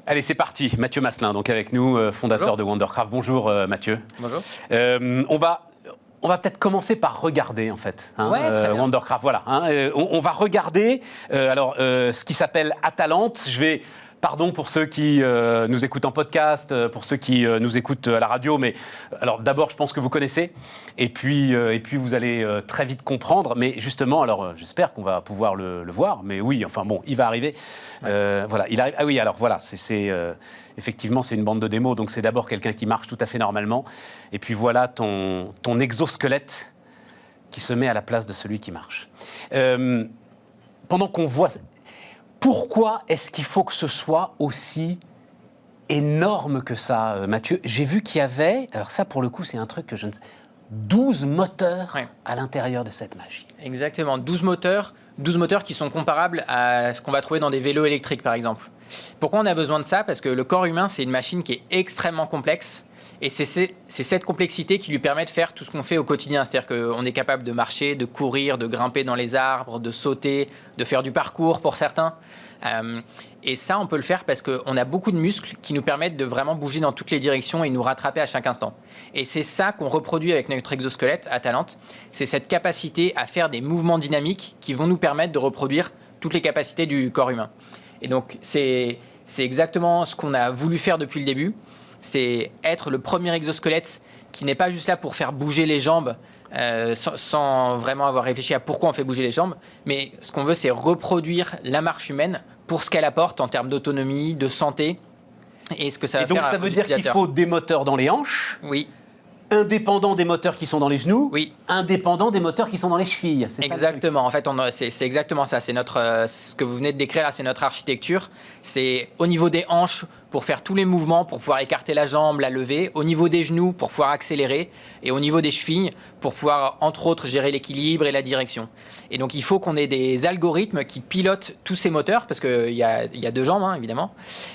Allez, c'est parti. Mathieu Masselin, donc avec nous, fondateur Bonjour. de Wondercraft. Bonjour Mathieu. Bonjour. On va peut-être commencer par regarder en fait, Ouais, très bien. Wondercraft. Voilà. On va regarder ce qui s'appelle Atalante. Pardon pour ceux qui nous écoutent en podcast, pour ceux qui nous écoutent à la radio, mais alors d'abord je pense que vous connaissez, et puis vous allez très vite comprendre. Mais justement, alors j'espère qu'on va pouvoir le voir. Mais oui, enfin bon, il va arriver. Voilà, il arrive. Ah oui, alors voilà, effectivement c'est une bande de démo, donc c'est d'abord quelqu'un qui marche tout à fait normalement, et puis voilà ton exosquelette qui se met à la place de celui qui marche. Pendant qu'on voit. Pourquoi est-ce qu'il faut que ce soit aussi énorme que ça, Mathieu? J'ai vu qu'il y avait, alors ça pour le coup c'est un truc que je ne sais, 12 moteurs à l'intérieur de cette machine. Exactement, 12 moteurs qui sont comparables à ce qu'on va trouver dans des vélos électriques par exemple. Pourquoi on a besoin de ça? Parce que le corps humain, c'est une machine qui est extrêmement complexe. Et c'est cette complexité qui lui permet de faire tout ce qu'on fait au quotidien. C'est-à-dire qu'on est capable de marcher, de courir, de grimper dans les arbres, de sauter, de faire du parcours pour certains. Et ça, on peut le faire parce qu'on a beaucoup de muscles qui nous permettent de vraiment bouger dans toutes les directions et nous rattraper à chaque instant. Et c'est ça qu'on reproduit avec notre exosquelette Atalante. C'est cette capacité à faire des mouvements dynamiques qui vont nous permettre de reproduire toutes les capacités du corps humain. Et donc, c'est exactement ce qu'on a voulu faire depuis le début. C'est être le premier exosquelette qui n'est pas juste là pour faire bouger les jambes sans vraiment avoir réfléchi à pourquoi on fait bouger les jambes. Mais ce qu'on veut, c'est reproduire la marche humaine pour ce qu'elle apporte en termes d'autonomie, de santé et ce que ça va faire. Et donc ça veut dire qu'il faut des moteurs dans les hanches. Oui. Indépendant des moteurs qui sont dans les genoux, oui. Indépendant des moteurs qui sont dans les chevilles. Exactement. En fait, c'est exactement ça. C'est ce que vous venez de décrire là, c'est notre architecture. C'est au niveau des hanches pour faire tous les mouvements, pour pouvoir écarter la jambe, la lever. Au niveau des genoux pour pouvoir accélérer. Et au niveau des chevilles pour pouvoir, entre autres, gérer l'équilibre et la direction. Et donc, il faut qu'on ait des algorithmes qui pilotent tous ces moteurs, parce qu'il y a deux jambes, hein, évidemment.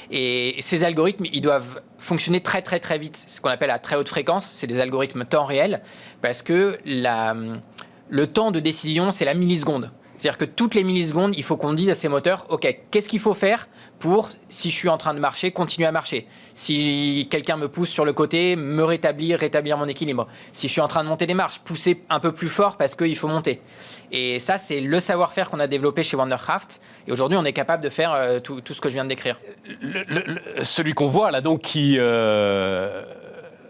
Et ces algorithmes, ils doivent fonctionner très, très, très vite. Ce qu'on appelle à très haute fréquence, c'est des algorithmes temps réel, parce que le temps de décision, c'est la milliseconde. C'est-à-dire que toutes les millisecondes, il faut qu'on dise à ces moteurs, OK, qu'est-ce qu'il faut faire pour, si je suis en train de marcher, continuer à marcher? Si quelqu'un me pousse sur le côté, me rétablir mon équilibre. Si je suis en train de monter des marches, pousser un peu plus fort parce qu'il faut monter. Et ça, c'est le savoir-faire qu'on a développé chez Wondercraft. Et aujourd'hui, on est capable de faire tout ce que je viens de décrire. Celui qu'on voit là, donc, qui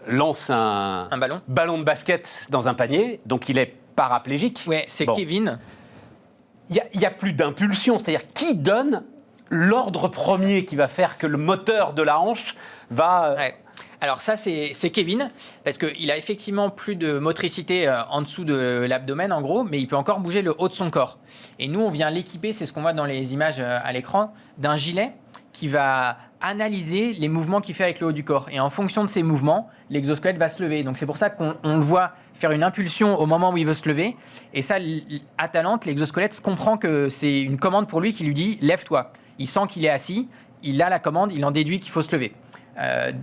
lance un ballon de basket dans un panier, donc il est paraplégique. Oui, c'est bon. Kevin. Il n'y a plus d'impulsion, c'est-à-dire qui donne l'ordre premier qui va faire que le moteur de la hanche va... Ouais. Alors ça, c'est Kevin, parce qu'il a effectivement plus de motricité en dessous de l'abdomen, en gros, mais il peut encore bouger le haut de son corps. Et nous, on vient l'équiper, c'est ce qu'on voit dans les images à l'écran, d'un gilet qui va analyser les mouvements qu'il fait avec le haut du corps. Et en fonction de ces mouvements, l'exosquelette va se lever. Donc c'est pour ça qu'on le voit faire une impulsion au moment où il veut se lever. Et ça, Atalante, l'exosquelette comprend que c'est une commande pour lui qui lui dit « lève-toi ». Il sent qu'il est assis, il a la commande, il en déduit qu'il faut se lever.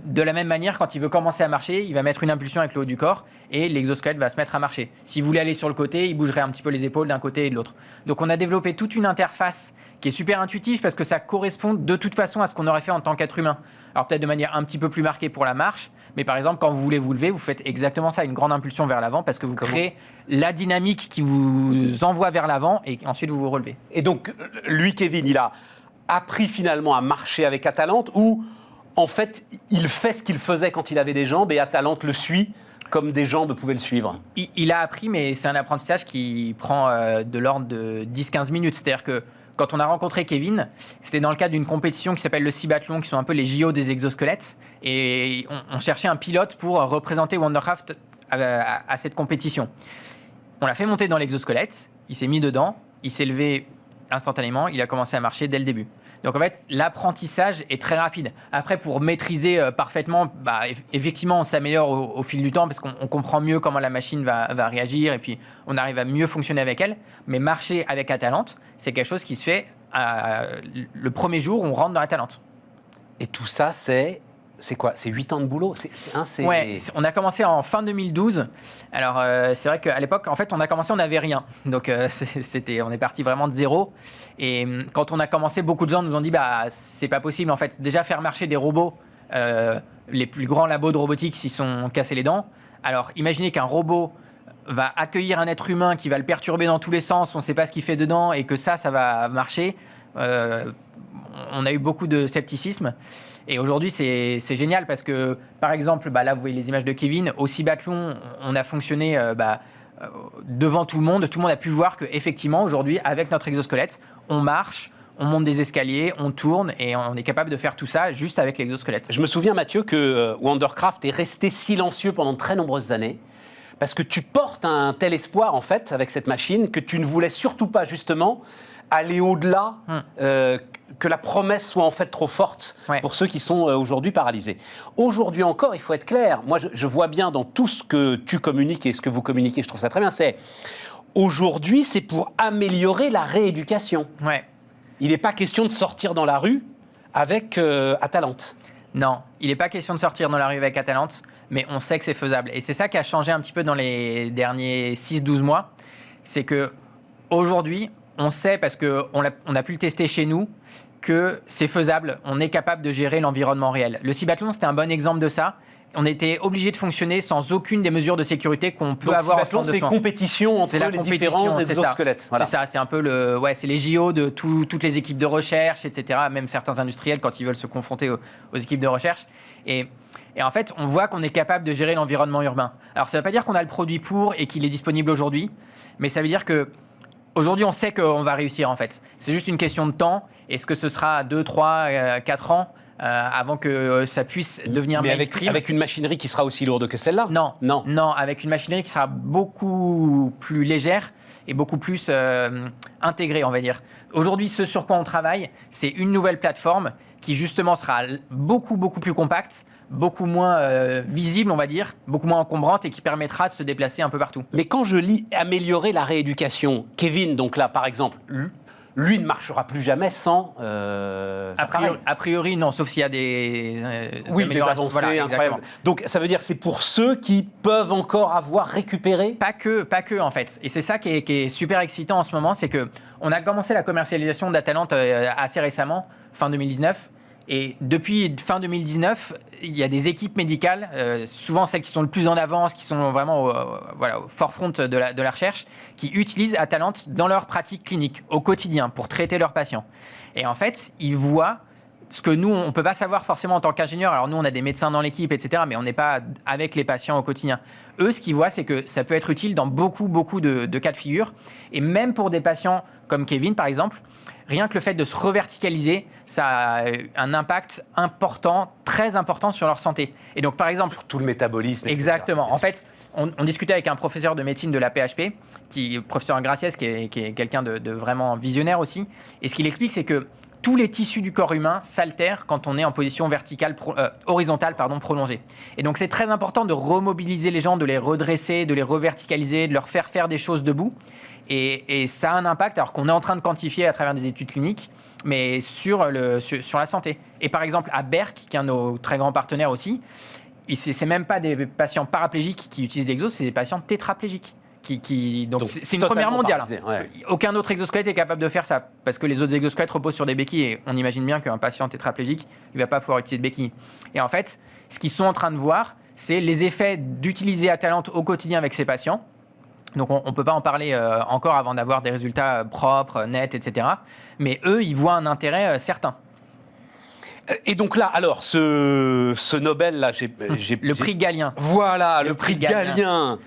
De la même manière, quand il veut commencer à marcher, il va mettre une impulsion avec le haut du corps et l'exosquelette va se mettre à marcher. S'il voulait aller sur le côté, il bougerait un petit peu les épaules d'un côté et de l'autre. Donc on a développé toute une interface qui est super intuitive parce que ça correspond de toute façon à ce qu'on aurait fait en tant qu'être humain. Alors peut-être de manière un petit peu plus marquée pour la marche, mais par exemple quand vous voulez vous lever, vous faites exactement ça, une grande impulsion vers l'avant parce que vous créez la dynamique qui vous envoie vers l'avant et ensuite vous vous relevez. Et donc lui, Kevin, il a appris finalement à marcher avec Atalante ou... En fait, il fait ce qu'il faisait quand il avait des jambes et Atalante le suit comme des jambes pouvaient le suivre. Il a appris, mais c'est un apprentissage qui prend de l'ordre de 10-15 minutes. C'est-à-dire que quand on a rencontré Kevin, c'était dans le cadre d'une compétition qui s'appelle le Cibathlon, qui sont un peu les JO des exosquelettes. Et on cherchait un pilote pour représenter Wondercraft à cette compétition. On l'a fait monter dans l'exosquelette, il s'est mis dedans, il s'est levé instantanément, il a commencé à marcher dès le début. Donc en fait, l'apprentissage est très rapide. Après, pour maîtriser parfaitement, effectivement, on s'améliore au fil du temps parce qu'on comprend mieux comment la machine va réagir et puis on arrive à mieux fonctionner avec elle. Mais marcher avec Atalante, c'est quelque chose qui se fait le premier jour où on rentre dans Atalante. Et tout ça, c'est c'est quoi? C'est 8 ans de boulot? Ouais, on a commencé en fin 2012. Alors, c'est vrai qu'à l'époque, en fait, on a commencé, on n'avait rien. Donc, on est parti vraiment de zéro. Et quand on a commencé, beaucoup de gens nous ont dit, c'est pas possible, en fait. Déjà, faire marcher des robots, les plus grands labos de robotique s'y sont cassés les dents. Alors, imaginez qu'un robot va accueillir un être humain qui va le perturber dans tous les sens, on ne sait pas ce qu'il fait dedans, et que ça va marcher. On a eu beaucoup de scepticisme. Et aujourd'hui, c'est génial parce que, par exemple, là, vous voyez les images de Kevin. Au Cibathlon, on a fonctionné devant tout le monde. Tout le monde a pu voir qu'effectivement, aujourd'hui, avec notre exosquelette, on marche, on monte des escaliers, on tourne et on est capable de faire tout ça juste avec l'exosquelette. Je me souviens, Mathieu, que Wandercraft est resté silencieux pendant de très nombreuses années parce que tu portes un tel espoir, en fait, avec cette machine, que tu ne voulais surtout pas, justement, aller au-delà, que la promesse soit en fait trop forte pour ceux qui sont aujourd'hui paralysés. Aujourd'hui encore, il faut être clair. Moi, je vois bien dans tout ce que tu communiques et ce que vous communiquez, je trouve ça très bien, aujourd'hui, c'est pour améliorer la rééducation. Ouais. Il n'est pas question de sortir dans la rue avec Atalante. Non, il n'est pas question de sortir dans la rue avec Atalante, mais on sait que c'est faisable. Et c'est ça qui a changé un petit peu dans les derniers 6-12 mois. C'est qu'aujourd'hui, on sait, parce qu'on a pu le tester chez nous, que c'est faisable. On est capable de gérer l'environnement réel. Le Cibathlon, c'était un bon exemple de ça. On était obligé de fonctionner sans aucune des mesures de sécurité qu'on peut avoir en centre de soins. C'est compétition entre les différents exosquelettes. Voilà. C'est ça, c'est un peu c'est les JO de toutes les équipes de recherche, etc. Même certains industriels quand ils veulent se confronter aux équipes de recherche. Et en fait, on voit qu'on est capable de gérer l'environnement urbain. Alors, ça ne veut pas dire qu'on a le produit pour et qu'il est disponible aujourd'hui, mais ça veut dire que aujourd'hui, on sait qu'on va réussir, en fait. C'est juste une question de temps. Est-ce que ce sera 2, 3, 4 ans avant que ça puisse devenir mainstream? Avec une machinerie qui sera aussi lourde que celle-là? Non, avec une machinerie qui sera beaucoup plus légère et beaucoup plus intégrée, on va dire. Aujourd'hui, ce sur quoi on travaille, c'est une nouvelle plateforme qui, justement, sera beaucoup plus compacte, beaucoup moins visible, on va dire, beaucoup moins encombrante et qui permettra de se déplacer un peu partout. Mais quand je lis améliorer la rééducation, Kevin, donc là, par exemple, lui ne marchera plus jamais sans a priori, non, sauf s'il y a des améliorations. Voilà, incroyables. Donc, ça veut dire que c'est pour ceux qui peuvent encore avoir récupéré? Pas que, en fait. Et c'est ça qui est super excitant en ce moment, c'est qu'on a commencé la commercialisation d'Atalante assez récemment, fin 2019. Et depuis fin 2019, il y a des équipes médicales, souvent celles qui sont le plus en avance, qui sont vraiment au forefront de la recherche, qui utilisent Atalante dans leur pratique clinique, au quotidien, pour traiter leurs patients. Et en fait, ils voient ce que nous, on ne peut pas savoir forcément en tant qu'ingénieur. Alors nous, on a des médecins dans l'équipe, etc., mais on n'est pas avec les patients au quotidien. Eux, ce qu'ils voient, c'est que ça peut être utile dans beaucoup de cas de figure. Et même pour des patients comme Kevin, par exemple, rien que le fait de se reverticaliser, ça a un impact important, très important sur leur santé. Et donc, par exemple... Sur tout le métabolisme. Exactement. En fait, on discutait avec un professeur de médecine de la PHP, professeur Graciès, qui est quelqu'un de vraiment visionnaire aussi. Et ce qu'il explique, c'est que tous les tissus du corps humain s'altèrent quand on est en position horizontale prolongée. Et donc, c'est très important de remobiliser les gens, de les redresser, de les reverticaliser, de leur faire des choses debout. Et ça a un impact, alors qu'on est en train de quantifier à travers des études cliniques, mais sur la santé. Et par exemple, à Berck, qui est un de nos très grands partenaires aussi, c'est même pas des patients paraplégiques qui utilisent l'exo, c'est des patients tétraplégiques. Donc c'est une première mondiale. Ouais. Aucun autre exosquelette est capable de faire ça, parce que les autres exosquelettes reposent sur des béquilles, et on imagine bien qu'un patient tétraplégique, il ne va pas pouvoir utiliser de béquilles. Et en fait, ce qu'ils sont en train de voir, c'est les effets d'utiliser Atalante au quotidien avec ces patients. Donc on ne peut pas en parler encore avant d'avoir des résultats propres, nets, etc. Mais eux, ils voient un intérêt certain. Et donc là, alors, ce Nobel-là, le prix Galien. Voilà, le prix Galien.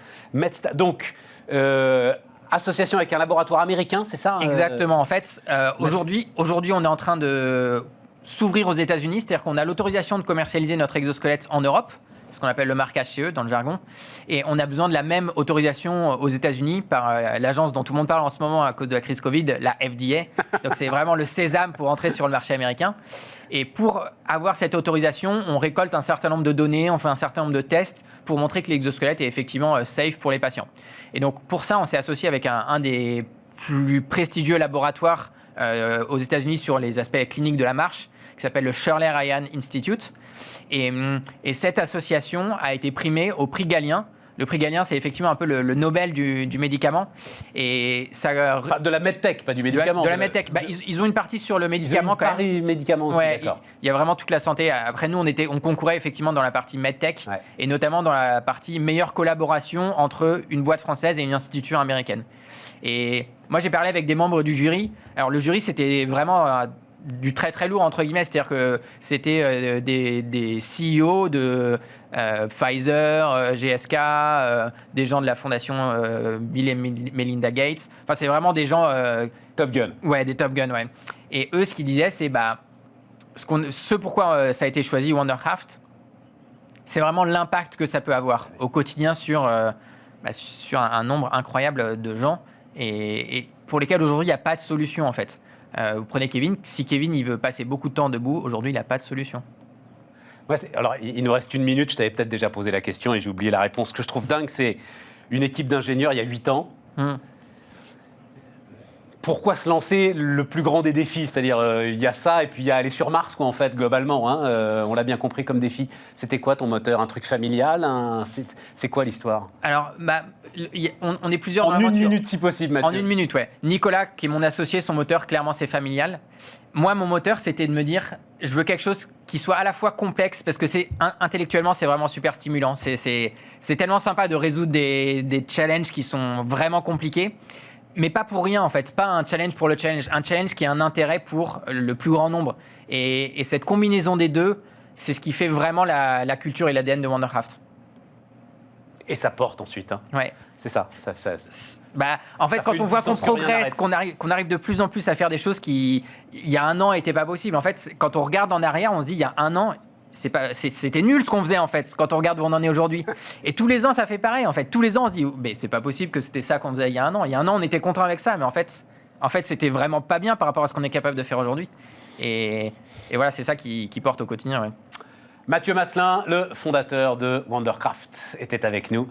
Donc, association avec un laboratoire américain, c'est ça? Exactement. En fait, aujourd'hui, on est en train de s'ouvrir aux États-Unis, c'est-à-dire qu'on a l'autorisation de commercialiser notre exosquelette en Europe. C'est ce qu'on appelle le marquage CE dans le jargon. Et on a besoin de la même autorisation aux États-Unis par l'agence dont tout le monde parle en ce moment à cause de la crise Covid, la FDA. Donc c'est vraiment le sésame pour entrer sur le marché américain. Et pour avoir cette autorisation, on récolte un certain nombre de données, on fait un certain nombre de tests pour montrer que l'exosquelette est effectivement safe pour les patients. Et donc pour ça, on s'est associé avec un des plus prestigieux laboratoires aux États-Unis sur les aspects cliniques de la marche, qui s'appelle le Shirley Ryan Institute. Et cette association a été primée au prix Galien. Le prix Galien, c'est effectivement un peu le Nobel du médicament. Et ça, Enfin, de la medtech, pas du médicament. de la medtech. Bah, ils ont une partie sur le médicament quand même. Paris médicaments aussi, Ouais, d'accord. il y a vraiment toute la santé. Après, nous, on concourait effectivement dans la partie medtech, Ouais. et notamment dans la partie meilleure collaboration entre une boîte française et une institution américaine. Et moi, j'ai parlé avec des membres du jury. Alors, le jury, c'était vraiment du très très lourd, entre guillemets. C'est-à-dire que c'était des CEO de Pfizer, GSK, des gens de la fondation Bill et Melinda Gates. Enfin, c'est vraiment des gens... Top Gun. Ouais, des Top Gun, ouais. Et eux, ce qu'ils disaient, c'est ce pourquoi ça a été choisi Wondercraft, c'est vraiment l'impact que ça peut avoir au quotidien sur un nombre incroyable de gens et pour lesquels aujourd'hui il n'y a pas de solution en fait. Vous prenez Kevin, si Kevin il veut passer beaucoup de temps debout, aujourd'hui il n'a pas de solution. Ouais, alors, il nous reste 1 minute. Je t'avais peut-être déjà posé la question et j'ai oublié la réponse. Ce que je trouve dingue, c'est une équipe d'ingénieurs il y a 8 ans. Pourquoi se lancer le plus grand des défis? C'est-à-dire, il y a ça et puis il y a aller sur Mars, quoi, en fait, globalement. Hein. On l'a bien compris comme défi. C'était quoi ton moteur? Un truc familial? C'est quoi l'histoire? Alors, on est plusieurs dans En 1 l'aventure. minute, si possible, Mathieu. En 1 minute, ouais. Nicolas, qui est mon associé, son moteur, clairement, c'est familial. Moi, mon moteur, c'était de me dire, je veux quelque chose qui soit à la fois complexe, parce que intellectuellement, c'est vraiment super stimulant. C'est tellement sympa de résoudre des challenges qui sont vraiment compliqués. Mais pas pour rien, en fait. Pas un challenge pour le challenge. Un challenge qui a un intérêt pour le plus grand nombre. Et cette combinaison des deux, c'est ce qui fait vraiment la culture et l'ADN de Wondercraft. Et ça porte ensuite. Hein. Ouais. C'est ça. En fait, Ça quand fait on une voit qu'on puissance que rien progresse, n'arrête. qu'on arrive de plus en plus à faire des choses qui, il y a 1 an, n'étaient pas possibles. En fait, quand on regarde en arrière, on se dit, il y a 1 an, c'était nul ce qu'on faisait, en fait, quand on regarde où on en est aujourd'hui. Et tous les ans, ça fait pareil, en fait. Tous les ans, on se dit, mais c'est pas possible que c'était ça qu'on faisait il y a 1 an. Il y a 1 an, on était content avec ça, mais en fait, c'était vraiment pas bien par rapport à ce qu'on est capable de faire aujourd'hui. Et voilà, c'est ça qui porte au quotidien, ouais. Mathieu Masselin, le fondateur de Wondercraft, était avec nous.